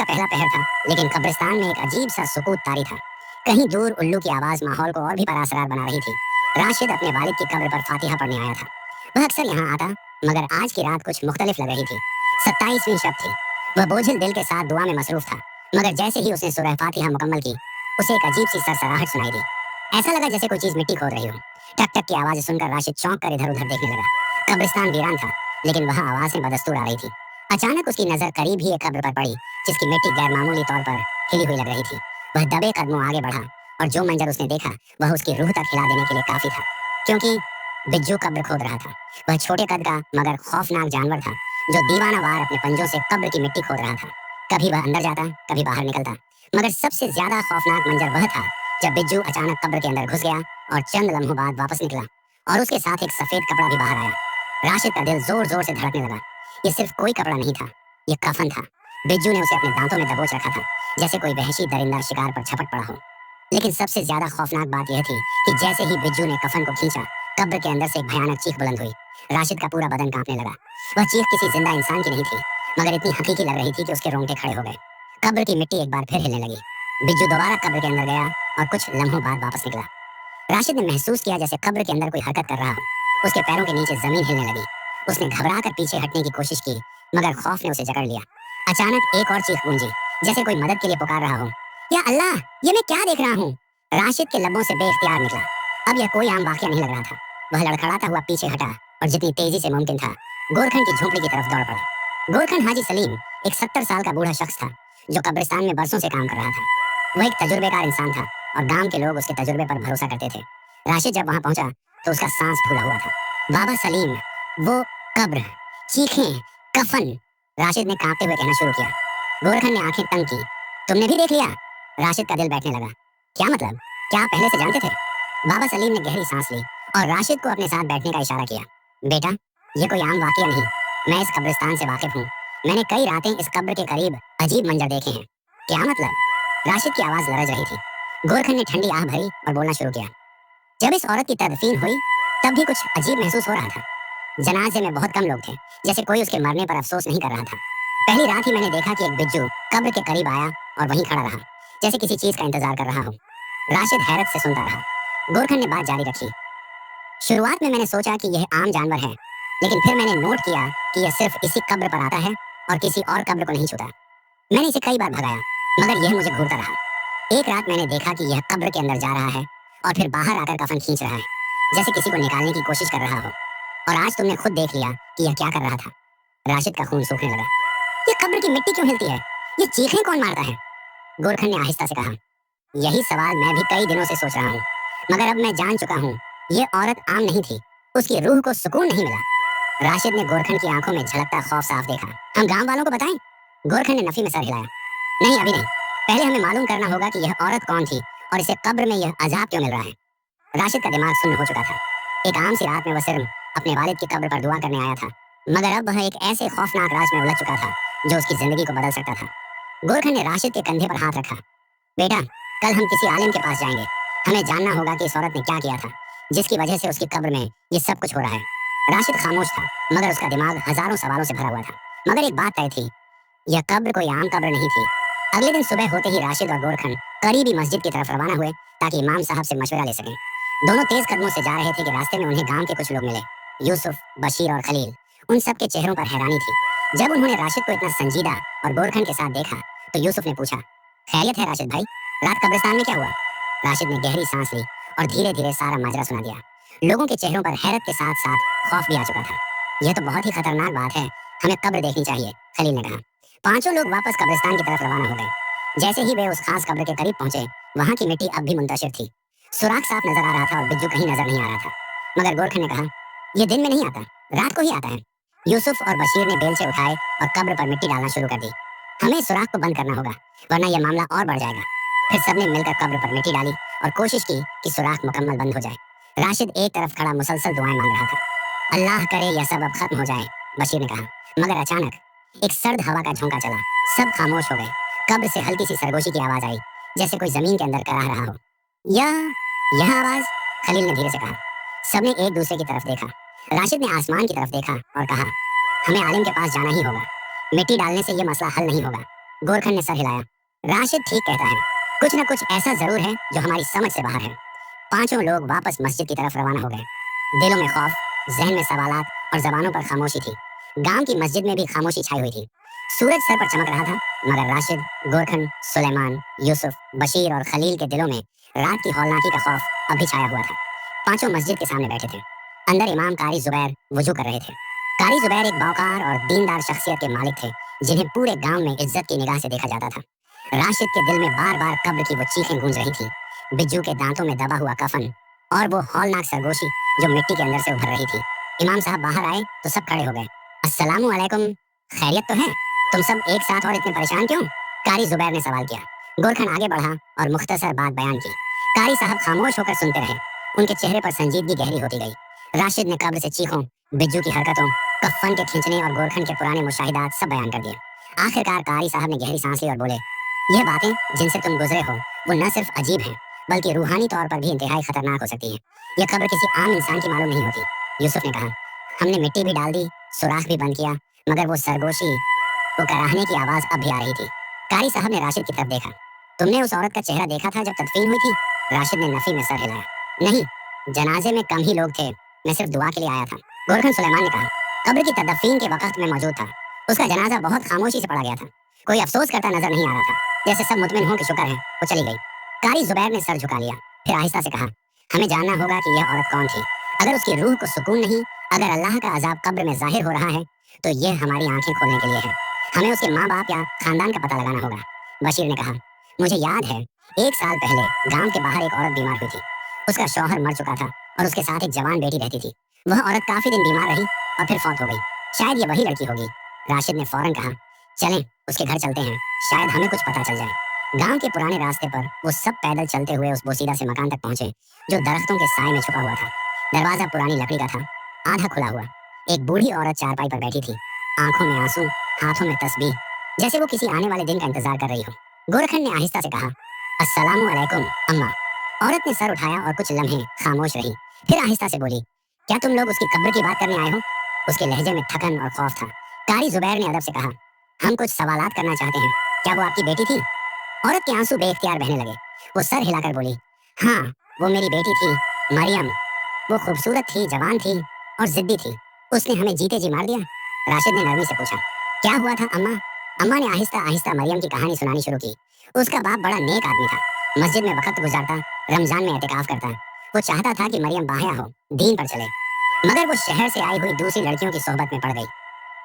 पहला पहर था, लेकिन कब्रिस्तान में एक अजीब सा सुकूत तारी था। कहीं दूर उल्लू की आवाज माहौल को और भी बरकरार बना रही थी। राशिद अपने वालिद की कब्र पर फातिहा पढ़ने आया था। वह अक्सर यहाँ आता, मगर आज की रात कुछ मुख्तलिफ लग रही थी। 27वीं शब थी। वह बोझिल दिल के साथ दुआ में मसरूफ था, मगर जैसे ही उसने सूरह फातिहा मुकम्मल की, उसे एक अजीब सी सरसराहट सुनाई दी। ऐसा लगा जैसे कोई चीज मिट्टी खोद रही हो। टक टक की आवाज सुनकर राशिद चौंक कर इधर उधर देखने लगा। कब्रिस्तान वीरान था, लेकिन वह आवाजें बदस्तूर आ रही थी। अचानक उसकी नजर करीब ही एक कब्र पर पड़ी, जिसकी मिट्टी गैर मामूली तौर पर हिली हुई लग रही थी। वह दबे कदमों आगे बढ़ा, और जो मंजर उसने देखा वह उसकी रूह तक हिला देने के लिए काफी था, क्योंकि बिज्जू कब्र खोद रहा था। वह छोटे कद का मगर खौफनाक जानवर था, जो दीवाना वार अपने पंजों से कब्र की मिट्टी खोद रहा था। कभी वह अंदर जाता, कभी बाहर निकलता, मगर सबसे ज्यादा खौफनाक मंजर वह था जब बिज्जू अचानक कब्र के अंदर घुस गया और चंद लम्हों बाद वापस निकला, और उसके साथ एक सफेद कपड़ा भी बाहर आया। राशिद का दिल जोर जोर से धड़कने लगा। ये सिर्फ कोई कपड़ा नहीं था, ये कफन था। बिज्जू ने उसे अपने दांतों में दबोच रखा था, जैसे कोई वहशी दरिंदा शिकार पर झपट पड़ा हो। लेकिन सबसे ज्यादा खौफनाक बात यह थी कि जैसे ही बिज्जू ने कफन को खींचा, कब्र के अंदर से एक भयानक चीख बुलंद हुई। राशिद का पूरा बदन कांपने लगा। वह चीख किसी जिंदा इंसान की नहीं थी, मगर इतनी हकीकी लग रही थी कि उसके रोंगटे खड़े हो गए। कब्र की मिट्टी एक बार फिर हिलने लगी। बिज्जू दोबारा कब्र के अंदर गया और कुछ लम्हों बाद वापस निकला। राशिद ने महसूस किया जैसे कब्र के अंदर कोई हरकत कर रहा हो। उसके पैरों के नीचे जमीन हिलने लगी। उसने घबरा कर पीछे हटने की कोशिश की, मगर खौफ ने उसे जकड़ लिया। अचानक एक और चीख गूंजी, जैसे कोई मदद के लिए पुकार रहा हो। या अल्लाह, ये मैं क्या देख रहा हूँ? राशिद के लबों से बेइख्तियार निकला। अब यह कोई आम वाकया नहीं लग रहा था। वह लड़खड़ाता हुआ पीछे हटा और जितनी तेजी से मुमकिन था गोरखन की झोपड़ी की तरफ दौड़ पड़ा। गोरखन हाजी सलीम एक 70 साल का बूढ़ा शख्स था, जो कब्रिस्तान में बरसों से काम कर रहा था। वह एक तजुर्बेकार इंसान था, और गांव के लोग उसके तजुर्बे पर भरोसा करते थे। राशिद जब वहां पहुंचा तो उसका सांस फूला हुआ था। बाबा सलीम, वो कब्र, चीखें, कफन। राशिद ने कांपते हुए कहना शुरू किया। गोरखन ने आंखें तंग की। तुमने भी देख लिया? राशिद का दिल बैठने लगा। क्या मतलब? क्या आप पहले से जानते थे? बाबा सलीम ने गहरी सांस ली और राशिद को अपने साथ बैठने का इशारा किया। बेटा, ये कोई आम वाकया नहीं। मैं इस कब्रिस्तान से वाकिफ हूँ। मैंने कई रातें इस कब्र के करीब अजीब मंजर देखे हैं। क्या मतलब? राशिद की आवाज लरज रही थी। गोरखन ने ठंडी आह भरी और बोलना शुरू किया। जब इस औरत की तदफीन हुई, तब भी कुछ अजीब महसूस हो रहा था। जनाजे में बहुत कम लोग थे, जैसे कोई उसके मरने पर अफसोस नहीं कर रहा था। पहली रात ही मैंने देखा कि एक बिज्जू कब्र के करीब आया और वहीं खड़ा रहा, जैसे किसी चीज का इंतजार कर रहा हो। राशिद हैरत से सुनता रहा। गोरखन ने बात जारी रखी। शुरुआत में मैंने सोचा कि यह आम जानवर है, लेकिन फिर मैंने नोट किया कि यह सिर्फ इसी कब्र पर आता है और किसी और कब्र को नहीं छूता। मैंने इसे कई बार भगाया, मगर यह मुझे घूरता रहा। एक रात मैंने देखा कि यह कब्र के अंदर जा रहा है और फिर बाहर आकर कफन खींच रहा है, जैसे किसी को निकालने की कोशिश कर रहा हो। और आज तुमने खुद देख लिया कि यह क्या कर रहा था। राशिद का खून सूखने लगा। ये कब्र की मिट्टी क्यों हिलती है? ये चीखें कौन मारता है? गोरखन ने आहिस्ता से कहा। यही सवाल मैं भी कई दिनों से सोच रहा हूँ, मगर अब मैं जान चुका हूँ, ये औरत आम नहीं थी। उसकी रूह को सुकून नहीं मिला। राशिद ने गोरखन की आंखों में झलकता खौफ साफ देखा। हम गांव वालों को बताएं? गोरखन ने नफी में सर हिलाया। नहीं, अभी नहीं। पहले हमें मालूम करना होगा कि यह औरत कौन थी और इसे कब्र में यह अजाब क्यों मिल रहा है। राशिद का दिमाग सुन्न हो चुका था। एक आम सी रात में वह सिर्फ अपने वालिद की कब्र पर दुआ करने आया था, मगर अब वह एक ऐसे खौफनाक राज में उलझ चुका था जो उसकी जिंदगी को बदल सकता था। गोरखन ने राशिद के कंधे पर हाथ रखा। बेटा, कल हम किसी आलिम के पास जाएंगे। हमें जानना होगा कि इस औरत ने क्या किया था, जिसकी वजह से उसकी कब्र में ये सब कुछ हो रहा है। राशिद खामोश था, मगर उसका दिमाग हजारों सवालों से भरा हुआ था। मगर एक बात तय थी, यह कब्र कोई आम कब्र नहीं थी। अगले दिन सुबह होते ही राशिद और गोरखन करीबी मस्जिद की तरफ रवाना हुए, ताकि इमाम साहब से मशवरा ले सकें। दोनों तेज कदमों से जा रहे थे कि रास्ते में उन्हें गांव के कुछ लोग मिले। यूसुफ, बशीर और खलील। उन सब के चेहरों पर हैरानी थी। जब उन्होंने राशिद को इतना संजीदा और गोरखन के साथ देखा, तो यूसुफ ने पूछा, खैरियत है राशिद भाई? रात कब्रिस्तान में क्या हुआ? राशिद ने गहरी सांस ली और धीरे धीरे सारा माजरा सुना दिया। लोगों के चेहरों पर हैरत के साथ साथ खौफ भी आ चुका था। यह तो बहुत ही खतरनाक बात है, हमें कब्र देखनी चाहिए, खलील ने कहा। पांचों लोग वापस कब्रिस्तान की तरफ रवाना हो गए। जैसे ही वे उस खास कब्र के करीब पहुंचे, वहां की मिट्टी अब भी मुंतशिर थी। सुराख साफ नजर आ रहा था और बिज्जू कहीं नजर नहीं आ रहा था। मगर गोरखन ने कहा, यह दिन में नहीं आता, रात को ही आता है। यूसुफ और बशीर ने बेलचे उठाए और कब्र पर मिट्टी डालना शुरू कर दी। हमें सुराख को बंद करना होगा, वरना यह मामला और बढ़ जाएगा। फिर सबने मिलकर कब्र पर मिट्टी डाली और कोशिश की कि सुराख मुकम्मल बंद हो जाए। राशिद एक तरफ खड़ा मुसलसल दुआएं मांग रहा था। अल्लाह करे यह सब अब खत्म हो जाए, बशीर ने कहा। मगर अचानक एक सर्द हवा का झोंका चला। सब खामोश हो गए। कब्र से हल्की सी सरगोशी की आवाज आई, जैसे कोई जमीन के अंदर कराह रहा हो। यह आवाज, खलील ने धीरे से कहा। सबने एक दूसरे की तरफ देखा। राशिद ने आसमान की तरफ देखा और कहा, हमें आलिम के पास जाना ही होगा। मिट्टी डालने से यह मसला हल नहीं होगा। गोरखन ने सर हिलाया। राशिद ठीक कहता है, कुछ न कुछ ऐसा जरूर है जो हमारी समझ से बाहर है। पांचों लोग वापस मस्जिद की तरफ रवाना हो गए। दिलों में खौफ, जहन में सवालात और जबानों पर खामोशी थी। गांव की मस्जिद में भी खामोशी छाई हुई थी। सूरज सर पर चमक रहा था, मगर राशिद, गोरखन, सुलेमान, यूसुफ, बशीर और खलील के दिलों में रात की हौलनाकी का खौफ अभी छाया हुआ था। पांचों मस्जिद के सामने बैठे थे। अंदर इमाम कारी जुबैर वुजू कर रहे थे। कारी जुबैर एक बावकार और दीनदार शख्सियत के मालिक थे, जिन्हें पूरे गांव में इज्जत की निगाह से देखा जाता था। राशिद के दिल में बार बार कब्र की वो चीखें गूंज रही थी, बिज्जू के दांतों में दबा हुआ कफन और वो हौलनाक सरगोशी जो मिट्टी के अंदर से उभर रही थी। इमाम साहब बाहर आए तो सब खड़े हो गए। अस्सलामु अलैकुम, खैरियत तो है? तुम सब एक साथ और इतने परेशान क्यों? कारी जुबैर ने सवाल किया। गोरखन आगे बढ़ा और मुख्तसर बात बयान की। कारी साहब खामोश होकर सुनते रहे। उनके चेहरे पर संजीदगी गहरी होती गई। राशिद ने कब्र से चीखों, बिज्जू की हरकतों, कफन के खींचने और गोरखन के पुराने मुशाहिदात सब बयान कर दिए। आखिरकार कारी साहब ने गहरी सांस ली और बोले, यह बातें जिनसे तुम गुजरे हो वो न सिर्फ अजीब हैं, बल्कि रूहानी तौर पर भी इंतहाई खतरनाक हो सकती है। यह कब्र किसी आम इंसान की मालूम नहीं होती। यूसुफ ने कहा, हमने मिट्टी भी डाल दी, सुराख भी बंद किया, मगर वो सरगोशी, वो कराहने की आवाज अब भी आ रही थी। कारी साहब ने राशिद की तरफ देखा। तुमने उस औरत का चेहरा देखा था जब तदफीन हुई थी? राशिद ने नफी में सर हिलाया। नहीं, जनाजे में कम ही लोग थे, मैं सिर्फ दुआ के लिए आया था। गोरखन सुलेमान ने कहा, कब्र की तदफीन के वक्त में मौजूद था। उसका जनाजा बहुत खामोशी से पड़ा गया था। कोई अफसोस करता नजर नहीं आ रहा था, जैसे सब मुतमिन हो कि शुक्र है वो चली गई। कारी जुबैर ने सर झुका लिया, फिर आहिस्ता से कहा, हमें जानना होगा कि यह औरत कौन थी। अगर उसकी रूह को सुकून नहीं, अगर अल्लाह का अजाब कब्र में जाहिर हो रहा है, तो यह हमारी आंखें खोलने के लिए है। हमें उसके माँ बाप या खानदान का पता लगाना होगा। बशीर ने कहा, मुझे याद है 1 साल पहले गांव के बाहर एक औरत बीमार हुई थी। उसका शौहर मर चुका था और उसके साथ एक जवान बेटी रहती थी। वह औरत काफी दिन बीमार रही और फिर फौत हो गई। शायद ये वही लड़की होगी। राशिद ने फौरन कहा, चलें उसके घर चलते हैं, शायद हमें कुछ पता चल जाए। गांव के पुराने रास्ते पर वो सब पैदल चलते हुए उस बोसीदा से मकान तक पहुंचे जो दरख्तों के साए में छुपा हुआ था। दरवाजा पुरानी लकड़ी का था, आधा खुला हुआ। एक बूढ़ी औरत चारपाई पर बैठी थी, आंखों में आंसू, हाथों में तस्बीह, जैसे वो किसी आने वाले दिन का इंतजार कर रही हो। गोरखन ने आहिस्ता से कहा, अस्सलामु अलैकुम अम्मा। औरत ने सर उठाया और कुछ लम्हे खामोश रही, फिर आहिस्ता से बोली, क्या तुम लोग उसकी कब्र की बात करने आए हो? उसके लहजे में थकन और खौफ था। कारी जुबैर ने अदब से कहा, हम कुछ सवालात करना चाहते हैं, क्या वो आपकी बेटी थी? औरत के आंसू बेइख्तियार बहने लगे। वो सर हिलाकर बोली, हाँ, वो मेरी बेटी थी, मरियम। वो खूबसूरत थी, जवान थी और जिद्दी थी। उसने हमें जीते जी मार दिया। राशिद ने नरमी से पूछा, क्या हुआ था अम्मा? अम्मा ने आहिस्ता आहिस्ता मरियम की कहानी सुनानी शुरू की। उसका बाप बड़ा नेक आदमी था, मस्जिद में वक्त गुजारता, रमजान में एहतिकाफ करता। वो चाहता था कि मरियम बाहया हो, दीन पर चले, मगर वो शहर से आई हुई दूसरी लड़कियों की सोहबत में पड़ गई।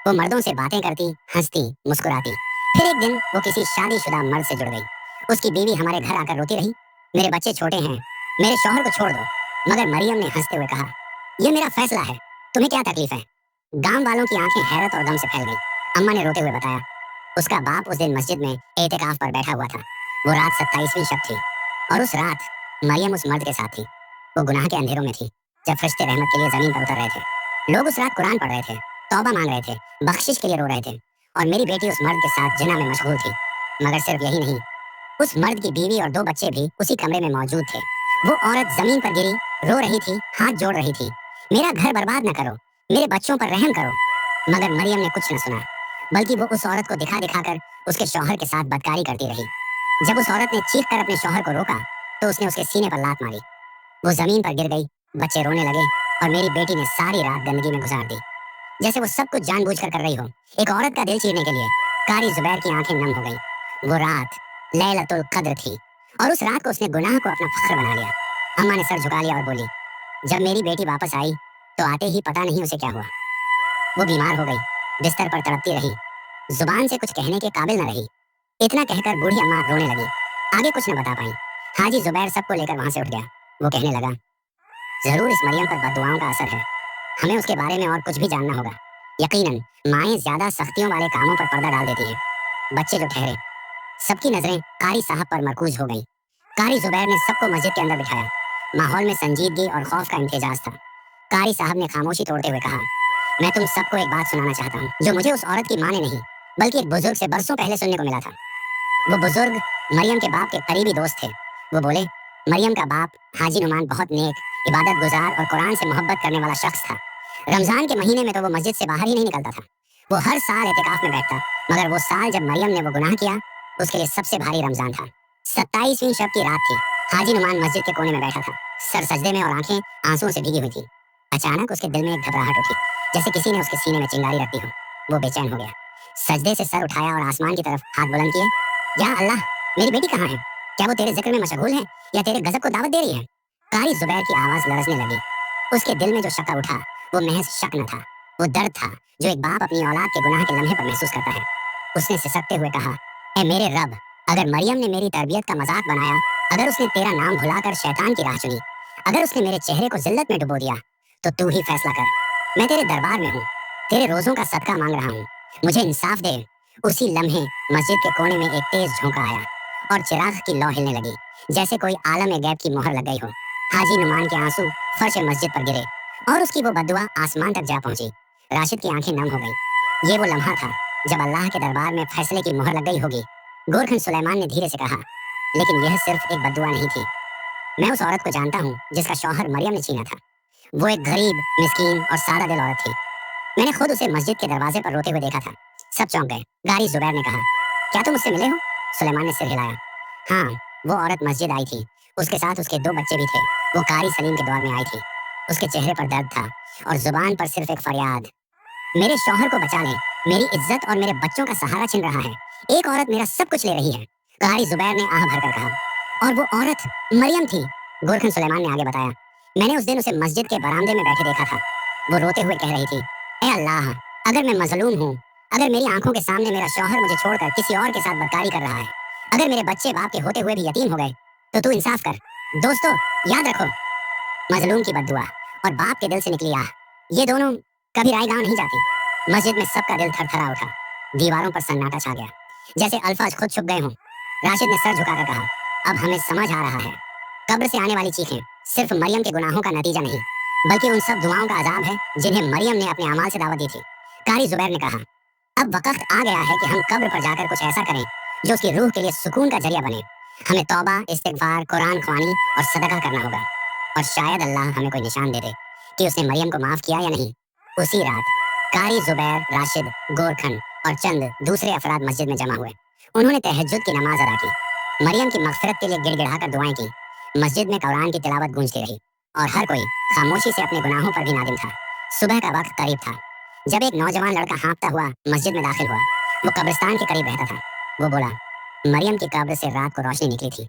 वो मर्दों से बातें करती, हंसती, मुस्कुराती। फिर एक दिन वो किसी शादीशुदा मर्द से जुड़ गई। उसकी बीवी हमारे घर आकर रोती रही, मेरे बच्चे छोटे हैं, मेरे शौहर को छोड़ दो। मगर मरियम ने हंसते हुए कहा, यह मेरा फैसला है, तुम्हें क्या तकलीफ है? गांव वालों की आंखें हैरत और गम से फैल गई। अम्मा ने रोते हुए बताया, उसका बाप उस दिन मस्जिद में एहतिकाफ पर बैठा हुआ था। वो रात 27वीं शब थी और उस रात मरियम उस मर्द के साथ थी। वो गुनाह के अंधेरों में थी जब फरिश्ते रहमत के लिए जमीन पर उतर रहे थे। लोग उस रात कुरान पढ़ रहे थे, तौबा मांग रहे थे, बख्शिश के लिए रो रहे थे, और मेरी बेटी उस मर्द के साथ जिना में मशगूल थी। मगर सिर्फ यही नहीं, उस मर्द की बीवी और 2 बच्चे भी उसी कमरे में मौजूद थे। वो औरत जमीन पर गिरी, रो रही थी, हाथ जोड़ रही थी, मेरा घर बर्बाद न करो, मेरे बच्चों पर रहम करो। मगर मरियम ने कुछ न सुना, बल्कि वो उस औरत को दिखा दिखाकर उसके शौहर के साथ बदकारी करती रही। जब उस औरत ने चीख कर अपने शौहर को रोका, तो उसने उसके सीने पर लात मारी। वो जमीन पर गिर गई, बच्चे रोने लगे और मेरी बेटी ने सारी रात गंदगी में गुजार दी, जैसे वो सब कुछ जानबूझकर कर रही हो, एक औरत का दिल चीरने के लिए। कारी जुबैर की आंखें नम हो गई। वो रात लैलतुल कद्र थी और उस रात को उसने गुनाह को अपना फख्र बना लिया। अम्मा ने सर झुका लिया और बोली, जब मेरी बेटी वापस आई तो आते ही पता नहीं उसे क्या हुआ। वो बीमार हो गई, बिस्तर पर तड़पती रही, जुबान से कुछ कहने के काबिल न रही। इतना कहकर बूढ़ी अम्मा रोने लगी, आगे कुछ न बता पाई। हाजी जुबैर सबको लेकर वहां से उठ गया। वो कहने लगा, जरूर इस मरियम पर बद्दुआओं का असर है, हमें उसके बारे में और कुछ भी जानना होगा। यकीनन माएं ज्यादा सख्तियों वाले कामों पर पर्दा डाल देती हैं। बच्चे जो ठहरे, सबकी नजरें कारी साहब पर मरकूज हो गई। कारी जुबैर ने सबको मस्जिद के अंदर बिठाया। माहौल में संजीदगी और खौफ का इम्तिजाज था। कारी साहब ने खामोशी तोड़ते हुए कहा, मैं तुम सबको एक बात सुनाना चाहता हूँ, जो मुझे उस औरत की माँ ने नहीं, बल्कि एक बुजुर्ग से बरसों पहले सुनने को मिला था। वो बुजुर्ग मरियम के बाप के करीबी दोस्त थे। वो बोले, मरियम का बाप हाजी नुमान बहुत नेक, इबादत गुजार और कुरान से मोहब्बत करने वाला शख्स था। रमजान के महीने में तो वो मस्जिद से बाहर ही नहीं निकलता था। वो हर साल एहतिकाफ में बैठता, मगर वो साल जब मरियम ने वो गुनाह किया, उसके लिए सबसे भारी रमजान था। 27वीं शब की रात थी। हाजी नुमान मस्जिद के कोने में बैठा था, सर सजदे में और आंखें आंसुओं से भीगी हुई थी। अचानक उसके दिल में एक घबराहट उठी, जैसे किसी ने उसके सीने में चिंगारी रख दी हो। वो बेचैन हो गया, सजदे से सर उठाया और आसमान की तरफ हाथ बुलंद किए। या अल्लाह, मेरी बेटी कहाँ है? क्या वो तेरे जिक्र में मशगूल है या तेरे गजब को दावत दे रही है? कारी जुबैर की आवाज लरजने लगी। उसके दिल में जो शक उठा वो महज शक न था, वो दर्द था जो एक बाप अपनी औलाद के गुनाह के लम्हे पर महसूस करता है। उसने सिसकते हुए कहा, ए मेरे रब, अगर मरियम ने मेरी तरबियत का मजाक बनाया, अगर उसने तेरा नाम भुलाकर शैतान की राह चुनी, अगर उसने मेरे चेहरे को जिल्लत में डुबो दिया, तो तू ही फैसला कर। मैं तेरे दरबार में हूँ, तेरे रोजों का सदका मांग रहा हूँ, मुझे इंसाफ दे। उसी लम्हे मस्जिद के कोने में एक तेज झोंका आया और चिराग की लौ हिलने लगी, जैसे कोई आलम गैब की मोहर लग गई हो। हाजी नुमान के आंसू फर्श मस्जिद पर गिरे और उसकी वो बद्दुआ आसमान तक जा पहुंची। राशिद की आंखें नम हो गई। ये वो लम्हा था जब अल्लाह के दरबार में फैसले की मोहर लग गई होगी। गोरखन सुलेमान ने धीरे से कहा, लेकिन यह सिर्फ एक बद्दुआ नहीं थी। मैं उस औरत को जानता हूँ जिसका शौहर मरियम ने छीना था। वो एक गरीब, मिस्कीन और सादा दिल औरत थी। मैंने खुद उसे मस्जिद के दरवाजे पर रोते हुए देखा था। सब चौंक गए। गारी जुबैर ने कहा, क्या तुम उससे मिले हो? सुलेमान ने सिर हिलाया। हाँ, वो औरत मस्जिद आई थी, उसके साथ उसके 2 बच्चे भी थे। वो कारी सलीम के दौर में आई थी। उसके चेहरे पर दर्द था और जुबान पर सिर्फ एक फरियाद, मेरे शौहर को बचा लें, मेरी इज्जत और मेरे बच्चों का सहारा छिन रहा है। एक औरत मेरा सब कुछ ले रही है, गारी जुबैर ने आह भरकर कहा। और वो औरत मरियम थी, गोरखन सुलेमान ने आगे बताया। मैंने उस दिन उसे मस्जिद के बरामदे में बैठे देखा था। वो रोते हुए कह रही थी, ए अल्लाह, अगर मैं मजलूम हूँ, अगर मेरी आंखों के सामने मेरा शौहर मुझे छोड़कर किसी और के साथ बदकारी कर रहा है, अगर मेरे बच्चे बाप के होते हुए भी यतीम हो गए, तो तू इंसाफ कर। दोस्तों, याद रखो, मजलूम की बद्दुआ और बाप के दिल से निकली आह, ये दोनों कभी राय गांव नहीं जाती। मस्जिद में सबका दिल थरथरा उठा। दीवारों पर सन्नाटा छा गया, जैसे अल्फाज खुद छुप गए हों। राशिद ने सर झुकाकर कहा, अब हमें समझ आ रहा है, कब्र से आने वाली चीखें सिर्फ मरियम के गुनाहों का नतीजा नहीं, बल्कि उन सब दुआओं का अजाब है जिन्हें मरियम ने अपने अमाल से दावत दी थी। कारी जुबैर ने कहा, अब वक्त आ गया है कि हम कब्र पर जाकर कुछ ऐसा करें जो उसकी रूह के लिए सुकून का जरिया बने। हमें तौबा, इस्तिगफार, कुरान ख्वानी और सदका करना होगा, और शायद अल्लाह हमें कोई निशान दे दे कि उसने मरियम को माफ किया या नहीं। उसी रात कारी जुबैर, राशिद, गोरखन और चंद दूसरे अफराद मस्जिद में जमा हुए। उन्होंने तहज्जुद की नमाज अदा की, मरियम की मगफिरत के लिए गिड़गिड़ाकर दुआएं की। मस्जिद में कुरान की तिलावत गूंजती रही और हर कोई खामोशी से अपने गुनाहों पर भी नादिम था। सुबह का वक्त करीब था जब एक नौजवान लड़का हाँफता हुआ मस्जिद में दाखिल हुआ। वो कब्रिस्तान के करीब रहता था। वो बोला, मरियम की कब्र से रात को रोशनी निकली थी।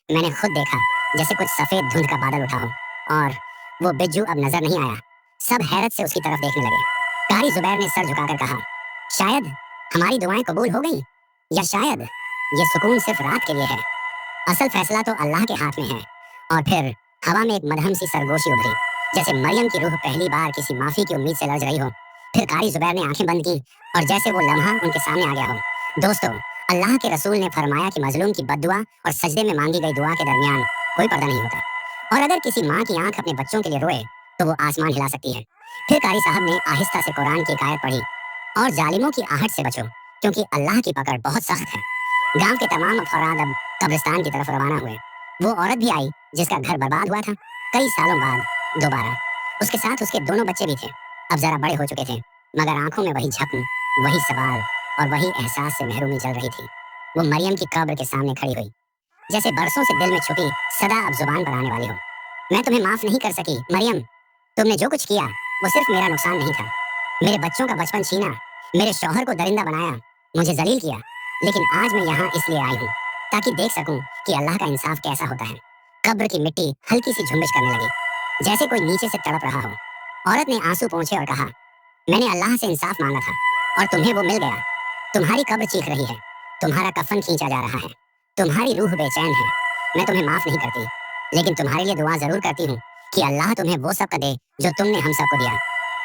मैंने खुद देखा जैसे कुछ सफेद धुंध का बादल उठा हो, और वो बिज्जू अब नजर नहीं आया। सब हैरत से उसकी तरफ देखने लगे। कारी जुबैर ने सर झुकाकर कहा, शायद हमारी दुआएं कबूल हो गई, या शायद ये सुकून सिर्फ रात के लिए है। असल फैसला तो अल्लाह के हाथ में है। और फिर हवा में एक मदहम सी सरगोशी उभरी, जैसे मरियम की रूह पहली बार किसी माफी की उम्मीद से लड़ रही हो। फिर कारी जुबैर ने आंखें बंद की और जैसे वो लम्हा उनके सामने आ गया हो। दोस्तों, अल्लाह के रसूल ने फरमाया कि मजलूम की बद्दुआ और सजदे में मांगी गई दुआ के दरमियान कोई पर्दा नहीं होता, और अगर किसी माँ की आंख अपने बच्चों के लिए रोए तो वो आसमान हिला सकती है। फिर कारी साहब ने आहिस्ता से कुरान की एक आयत पढ़ी, और जालिमों की आहट से बचो क्योंकि अल्लाह की पकड़ बहुत सख्त है। गांव के तमाम अफराद अब कब्रिस्तान की तरफ रवाना हुए। वो औरत भी आई जिसका घर बर्बाद हुआ था कई सालों बाद दोबारा। उसके साथ उसके दोनों बच्चे भी थे, अब जरा बड़े हो चुके थे, मगर आंखों में वही झपन, वही सवाल और वही एहसास से महरूमी जल रही थी। वो मरियम की कब्र के सामने खड़ी हुई, जैसे बरसों से दिल में छुपी सदा अब जुबान पर आने वाली हो। मैं तुम्हें माफ नहीं कर सकी मरियम, तुमने जो कुछ किया वो सिर्फ मेरा नुकसान नहीं था। मेरे बच्चों का बचपन छीना, मेरे शौहर को दरिंदा बनाया, मुझे जलील किया, लेकिन आज मैं यहाँ इसलिए आई हूँ ताकि देख सकूं कि अल्लाह का इंसाफ कैसा होता है। कब्र की मिट्टी हल्की सी झुंबिश करने लगी, जैसे कोई नीचे से तड़प रहा हो। औरत ने आंसू पोंछे और कहा, मैंने अल्लाह से इंसाफ मांगा था और तुम्हें वो मिल गया। तुम्हारी कब्र चीख रही है, तुम्हारा कफन खींचा जा रहा है, तुम्हारी रूह बेचैन है। मैं तुम्हें माफ नहीं करती, लेकिन तुम्हारे लिए दुआ जरूर करती हूँ कि अल्लाह तुम्हें वो सब दे जो तुमने हम सबको दिया।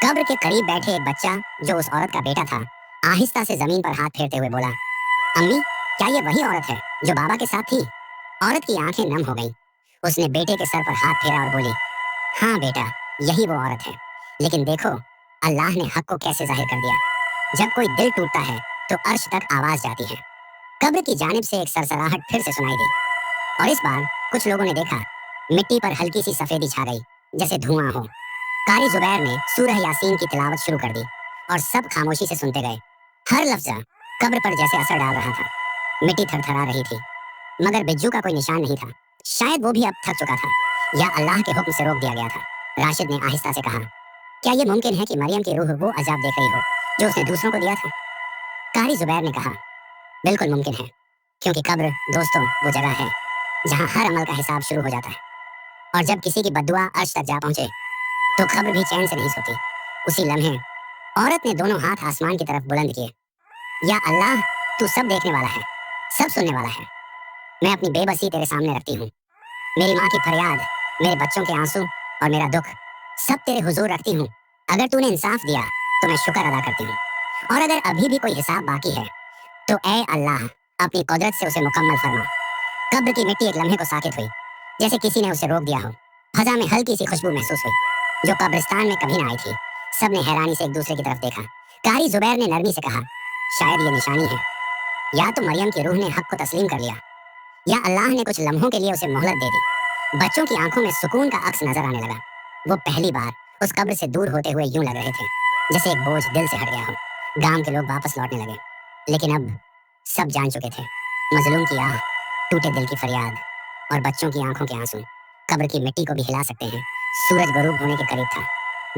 कब्र के करीब बैठे एक बच्चा जो उस औरत का बेटा था, आहिस्ता से जमीन पर हाथ फेरते हुए बोला, अम्मी, क्या ये वही औरत है जो बाबा के साथ थी? औरत की आंखें नम हो गईं। उसने बेटे के सर पर हाथ फेरा और बोली, हाँ बेटा, यही वो औरत है। लेकिन देखो, अल्लाह ने हक को कैसे जाहिर कर दिया। जब कोई दिल टूटता है तो अर्श तक आवाज जाती है। कब्र की जानिब से एक सरसराहट फिर से सुनाई दी, और इस बार कुछ लोगों ने देखा मिट्टी पर हल्की सी सफेदी छा गई, जैसे धुआं हो। कारी जुबैर ने सूरह यासीन की तिलावत शुरू कर दी और सब खामोशी से सुनते गए। हर लफ्ज कब्र पर जैसे असर डाल रहा था। मिट्टी थरथरा रही थी, मगर बिज्जू का कोई निशान नहीं था। शायद वो भी अब थक चुका था, या अल्लाह के हुक्म से रोक दिया गया था। राशिद ने आहिस्ता से कहा, क्या ये मुमकिन है कि मरियम की रूह वो अजाब देख रही हो जो उसने दूसरों को दिया था? कारी जुबैर ने कहा, बिल्कुल मुमकिन है, क्योंकि कब्र दोस्तों वो जगह है जहाँ हर अमल का हिसाब शुरू हो जाता है, और जब किसी की बद्दुआ अर्श तक जा पहुंचे तो कब्र भी चैन से नहीं सोती। उसी लम्हे औरत ने दोनों हाथ आसमान की तरफ बुलंद किए। या अल्लाह, तू सब देखने वाला है, सब सुनने वाला है। मैं अपनी बेबसी तेरे सामने रखती हूँ। मेरी माँ की फरियाद, मेरे बच्चों के आंसू और मेरा दुख सब तेरे हुजूर रखती हूँ। अगर तूने इंसाफ दिया तो मैं शुक्र अदा करती हूँ, और अगर अभी भी कोई हिसाब बाकी है तो ऐ अल्लाह, अपनी कुदरत से उसे मुकम्मल फरमा। कब्र की मिट्टी एक लम्हे को साकित हुई, जैसे किसी ने उसे रोक दिया हो। फजा में हल्की सी खुशबू महसूस हुई, जो कब्रिस्तान में कभी ना आई थी। सबने हैरानी से एक दूसरे की तरफ देखा। कारी जुबैर ने नरमी से कहा, शायद ये निशानी है, या तो मरियम की रूह ने हक को तस्लीम कर लिया, या अल्लाह ने कुछ लम्हों के लिए उसे मोहलत दे दी। बच्चों की आंखों में सुकून का अक्स नजर आने लगा। वो पहली बार उस कब्र से दूर होते हुए यूं लग रहे थे जैसे एक बोझ दिल से हट गया हो। गांव के लोग वापस लौटने लगे, लेकिन अब सब जान चुके थे। मजलूम की आह, टूटे दिल की फरियाद और बच्चों की आंखों के आंसू कब्र की मिट्टी को भी हिला सकते हैं। सूरज गरूब होने के करीब था।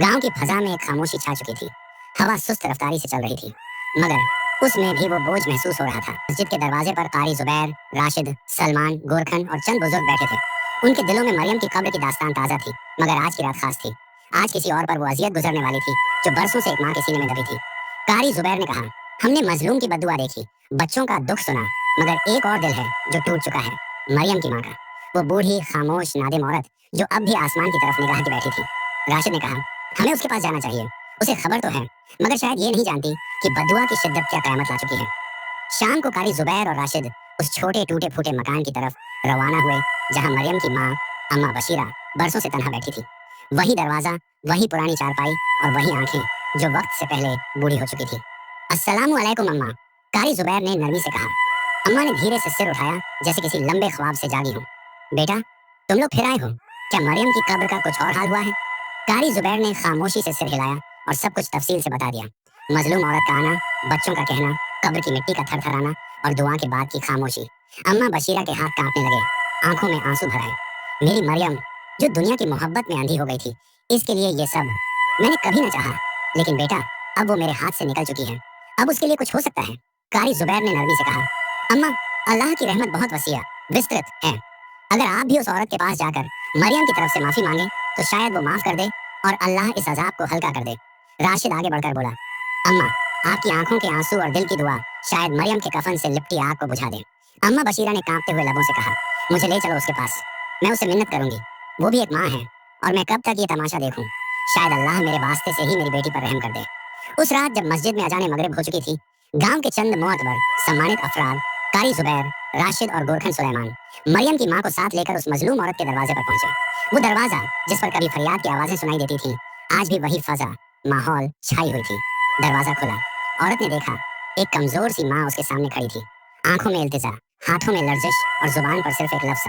गांव की फजा में एक खामोशी छा चुकी थी। हवा सुस्त रफ्तारी से चल रही थी, मगर उसमें भी वो बोझ महसूस हो रहा था। मस्जिद के दरवाजे पर कारी जुबैर, राशिद, सलमान, गोरखन और चंद बुजुर्ग बैठे थे। उनके दिलों में मरियम की कब्र की दास्तान ताजा थी, मगर आज की रात खास थी। आज किसी और पर वो अजियत गुजरने वाली थी जो बरसों से एक माँ के सीने में दबी थी। कारी जुबैर ने कहा, हमने मजलूम की बद्दुआ देखी, बच्चों का दुख सुना, मगर एक और दिल है जो टूट चुका है, मरियम की माँ का। वो बूढ़ी, खामोश, नादिम औरत जो अब भी आसमान की तरफ निगाह की बैठी थी। राशिद ने कहा, हमें उसके पास जाना चाहिए। उसे खबर तो है, मगर शायद ये नहीं जानती कि बद्दुआ की शिद्दत क्या क़यामत ला चुकी है। शाम को कारी जुबैर और राशिद उस छोटे टूटे फूटे मकान की तरफ रवाना हुए जहाँ मरियम की माँ अम्मा बशीरा बरसों से तन्हा बैठी थी। वही दरवाजा, वही पुरानी चारपाई और वही आंखें जो वक्त से पहले बूढ़ी हो चुकी थी। अस्सलामु अलैकुम अम्मा, कारी जुबैर ने नरमी से कहा। अम्मा ने धीरे से सिर उठाया जैसे किसी लंबे ख्वाब से जागी हो। बेटा, तुम लोग फिर आए हो? क्या मरियम की कब्र का कुछ और हाल हुआ है? कारी जुबैर ने खामोशी से सिर हिलाया और सब कुछ तफसील से बता दिया। मजलूम औरत का आना, बच्चों का कहना, कब्र की मिट्टी का थरथराना और दुआ के बाद की खामोशी। अम्मा बशीरा के हाथ कांपने लगे, आंखों में आंसू भर आए। मेरी मरियम जो दुनिया की मोहब्बत में अंधी हो गई थी, इसके लिए ये सब मैंने कभी न चाहा, लेकिन बेटा अब वो मेरे हाथ से निकल चुकी है, अब उसके लिए कुछ हो सकता है। कारी जुबैर ने नरमी से कहा, अम्मा, अल्लाह की रहमत बहुत वसीया, विस्तृत है। अगर आप भी उस औरत के पास जाकर मरियम की तरफ से माफी मांगे तो शायद वो माफ कर दे और अल्लाह इस अजाब को हल्का कर दे। राशिद आगे बढ़कर बोला, अम्मा, आपकी आंखों के आंसू और दिल की दुआ शायद मरियम के कफन से लिपटी आग को बुझा दे। अम्मा बशीरा ने कांपते हुए लबों से कहा, मुझे ले चलो उसके पास, मैं उससे मिन्नत करूंगी। वो भी एक माँ है, और मैं कब तक ये तमाशा देखूं? शायद अल्लाह मेरे वास्ते से ही मेरी बेटी पर रहम कर दे। उस रात जब मस्जिद में अजान मगरिब हो चुकी थी, गांव के चंद मोअतबर सम्मानित अफराद कारी जुबैर, राशिद और गोरखन सुलेमान मरियम की माँ को साथ लेकर उस मजलूम औरत के दरवाजे पर पहुंचे। वो दरवाजा जिस पर कभी फरियाद की आवाजें सुनाई देती थी, आज भी वही फजा, माहौल छाई हुई थी। दरवाजा खुला, औरत ने देखा एक कमजोर सी माँ उसके सामने खड़ी थी। आंखों में इल्तिजा, हाथों में लर्जिश और जुबान पर सिर्फ एक लफ्ज़,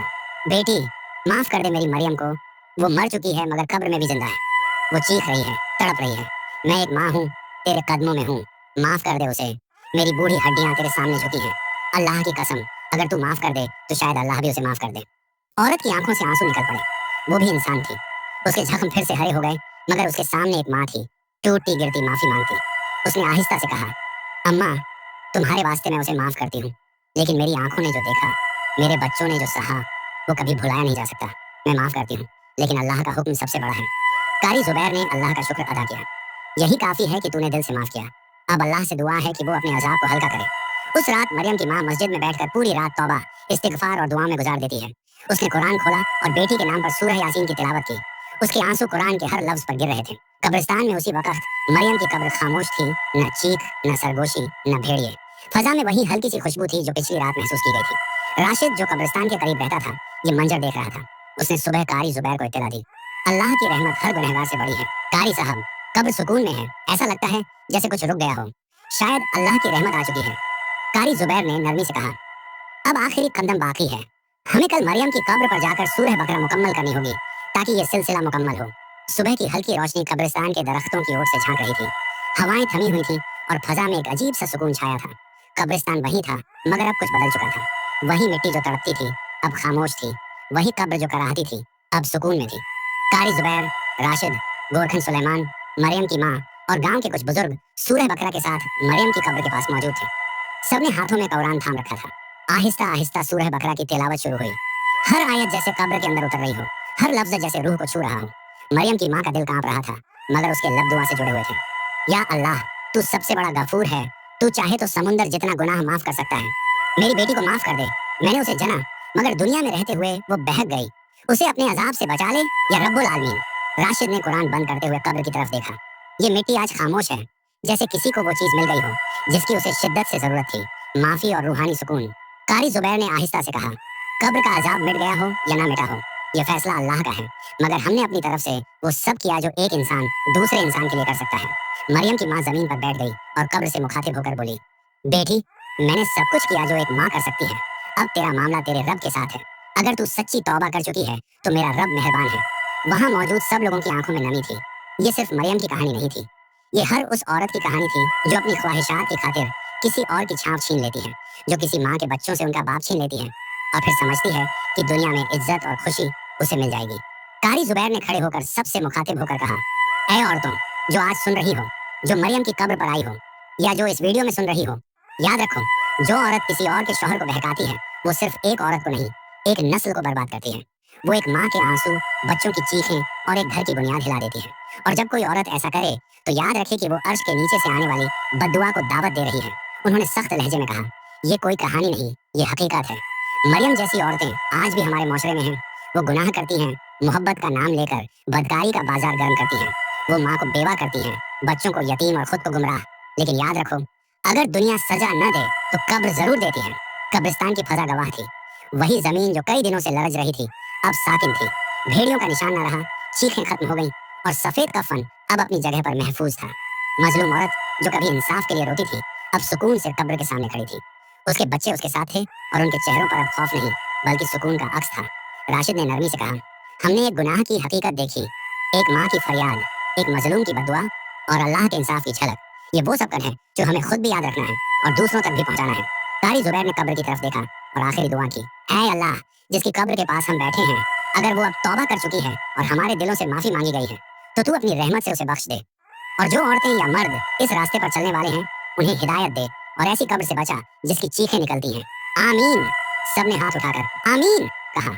बेटी माफ कर दे मेरी मरियम को, वो मर चुकी है मगर कब्र में भी जिंदा है। वो चीख रही है, तड़प रही है, मैं एक माँ हूँ, तेरे कदमों में हूँ, माफ कर दे उसे। मेरी बूढ़ी हड्डियां तेरे सामने झुकी हैं, अल्लाह की कसम अगर तू माफ कर दे तो शायद अल्लाह भी उसे माफ कर दे। औरत की आंखों से आंसू निकल पड़े। वो भी इंसान थी, उसके जख्म फिर से हरे हो गए, मगर उसके सामने एक माँ थी, टूटती गिरती माफी मांगती। उसने आहिस्ता से कहा, अम्मा, तुम्हारे वास्ते मैं उसे माफ करती हूँ, लेकिन मेरी आंखों ने जो देखा, मेरे बच्चों ने जो सहा, वो कभी भुलाया नहीं जा सकता। मैं माफ करती हूँ, लेकिन अल्लाह का हुक्म सबसे बड़ा है। कारी जुबैर ने अल्लाह का शुक्र अदा किया। यही काफी है कि तूने दिल से माफ किया। अब अल्लाह से दुआ है कि वो अपने अजाब को हल्का करे। उस रात मरियम की माँ मस्जिद में बैठकर पूरी रात तौबा, इस्तिगफार और दुआ में गुजार देती है। उसने कुरान खोला और बेटी के नाम पर सूरह यासीन की तिलावत की। उसके आंसू कुरान के हर लफ्ज पर गिर रहे थे। कब्रिस्तान में उसी वक्त मरियम की कब्र खामोश थी, न चीख, न सरगोशी, न भेड़िए। फजा में वही हल्की सी खुशबू थी जो पिछली रात महसूस की गई थी। राशिद जो कब्रिस्तान के करीब रहता था, ये मंजर देख रहा था। उसने सुबह कारी जुबैर को इत्तला दी। अल्लाह की रहमत हर गुनहगार से बड़ी है। कारी साहब, कब्र सुकून में है, ऐसा लगता है जैसे कुछ रुक गया हो, शायद अल्लाह की रहमत आ चुकी है। कारी जुबैर ने नरमी से कहा, अब आखिरी कदम बाकी है। हमें कल मरियम की कब्र पर जाकर सूरह बकरा मुकम्मल करनी होगी ताकि ये सिलसिला मुकम्मल हो। सुबह की हल्की रोशनी कब्रिस्तान के दरख्तों की ओर से झांक रही थी। हवाएं थमी हुई थी और फजा में एक अजीब सा सुकून छाया था। कब्रिस्तान वही था, मगर अब कुछ बदल चुका था। वही मिट्टी जो तड़पती थी अब खामोश थी, वही कब्र जो कराहती थी अब सुकून में थी। कारी जुबैर, राशिद, गोरखन सुलेमान, मरियम की माँ और गांव के कुछ बुजुर्ग सूरह बकरा के साथ मरियम की कब्र के पास मौजूद थे। सबने हाथों में कुरान थाम रखा था। आहिस्ता आहिस्ता सूरह बकरा की तिलावत शुरू हुई। हर आयत जैसे कब्र के अंदर उतर रही हो, हर लफ्ज जैसे रूह को छू रहा हो। मरियम की माँ का दिल कांप रहा था, मगर उसके लब दुआ से जुड़े हुए थे। या अल्लाह, तू सबसे बड़ा गफूर है, तू चाहे तो समुंदर जितना गुनाह माफ कर सकता है। मेरी बेटी को माफ कर दे। मैंने उसे जना, मगर दुनिया में रहते हुए वो बहक गई। उसे अपने अजाब से बचा ले या रब्बुल आलमीन। राशिद ने कुरान बंद करते हुए कब्र की तरफ देखा। ये मिट्टी आज खामोश है, जैसे किसी को वो चीज मिल गई हो जिसकी उसे शिद्दत से जरूरत थी, माफी और रूहानी सुकून। कारी जुबैर ने आहिस्ता से कहा, कब्र का अजाब मिट गया हो या ना मिटा हो, यह फैसला अल्लाह का है, मगर हमने अपनी तरफ से वो सब किया जो एक इंसान दूसरे इंसान के लिए कर सकता है। मरियम की माँ जमीन पर बैठ गई और कब्र से मुखातिब होकर बोली, बेटी, मैंने सब कुछ किया जो एक माँ कर सकती है। अब तेरा मामला तेरे रब के साथ है। अगर तू सच्ची तौबा कर चुकी है तो मेरा रब मेहरबान है। वहाँ मौजूद सब लोगों की आंखों में नमी थी। ये सिर्फ मरियम की कहानी नहीं थी, ये हर उस औरत की कहानी थी जो अपनी ख्वाहिशात की खातिर किसी और की छाप छीन लेती है, जो किसी माँ के बच्चों से उनका बाप छीन लेती है और फिर समझती है कि दुनिया में इज्जत और खुशी उसे मिल जाएगी। कारी जुबैर ने खड़े होकर सबसे मुखातिब होकर कहा, ऐ औरतों जो आज सुन रही हो, जो मरियम की कब्र पर आई हो या जो इस वीडियो में सुन रही हो, याद रखो, जो औरत किसी और के शौहर को बहकाती है वो सिर्फ एक औरत को नहीं, एक नस्ल को बर्बाद करती है। वो एक माँ के आंसू, बच्चों की चीखें और एक घर की बुनियाद हिला देती है। और जब कोई औरत ऐसा करे तो याद रखे कि वो अर्श के नीचे से आने वाली बद्दुआ को दावत दे रही है। उन्होंने सख्त लहजे में कहा, ये कोई कहानी नहीं, ये हकीकत है। मरियम जैसी औरतें आज भी हमारे माशरे में हैं। वो गुनाह करती हैं, मोहब्बत का नाम लेकर बदकारी का बाजार गर्म करती हैं। वो माँ को बेवा करती हैं, बच्चों को यतीम और खुद को गुमराह। लेकिन याद रखो, अगर दुनिया सजा न दे तो कब्र जरूर देती है। कब्रिस्तान की फजा गवाह थी। वही जमीन जो कई दिनों से लरज रही थी अब साकिन थी। भेड़ियों का निशान न रहा, चीखें खत्म हो गईं और सफेद कफन अब अपनी जगह पर महफूज था। मजलूम औरत जो कभी इंसाफ के लिए रोती थी अब सुकून से कब्र के सामने खड़ी थी। उसके बच्चे उसके साथ थे और उनके चेहरों पर अब खौफ नहीं बल्कि सुकून का अक्स था। राशिद ने नरमी से कहा, हमने एक गुनाह की हकीकत देखी, एक माँ की फरियाद, एक मजलूम की बदुआ और अल्लाह के इंसाफ की झलक। ये वो सबकन है जो हमें खुद भी याद रखना है और दूसरों तक भी पहुंचाना है। कारी जुबैर ने कब्र की तरफ देखा और आखिरी दुआ की, ऐ अल्लाह, जिसकी कब्र के पास हम बैठे हैं, अगर वो अब तौबा कर चुकी है और हमारे दिलों से माफी मांगी गई है तो तू अपनी रहमत से उसे बख्श दे। और जो औरतें या मर्द इस रास्ते पर चलने वाले हैं उन्हें हिदायत दे और ऐसी कब्र से बचा जिसकी चीखें निकलती हैं। आमीन। सबने हाथ उठाकर आमीन कहा।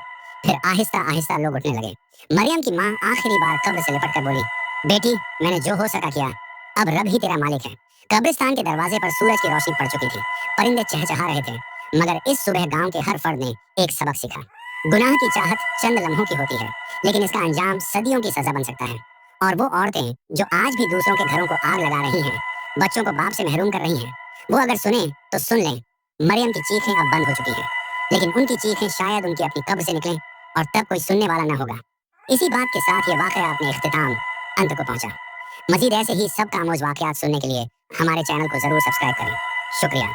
फिर आहिस्ता आहिस्ता लोग उठने लगे। मरियम की माँ आखिरी बार कब्र से लिपट कर बोली, बेटी, मैंने जो हो सका किया, अब रब ही तेरा मालिक है। कब्रिस्तान के दरवाजे पर सूरज की रोशनी पड़ चुकी थी। परिंदे चहचहा रहे थे, मगर इस सुबह गांव के हर फर्द ने एक सबक सीखा। गुनाह की चाहत चंद लम्हों की होती है, लेकिन इसका अंजाम सदियों की सजा बन सकता है। और वो औरतें जो आज भी दूसरों के घरों को आग लगा रही हैं, बच्चों को बाप से महरूम कर रही हैं, वो अगर सुने तो सुन लें, मरियम की चीखें अब बंद हो चुकी हैं। लेकिन उनकी चीखें शायद उनकी अपनी कब्र से निकलें और तब कोई सुनने वाला न होगा। इसी बात के साथ ये वाकया अपने इख्तिताम अंत को पहुंचा। मजीद ऐसे ही सब कामोज वाकयात सुनने के लिए हमारे चैनल को जरूर सब्सक्राइब करें। शुक्रिया।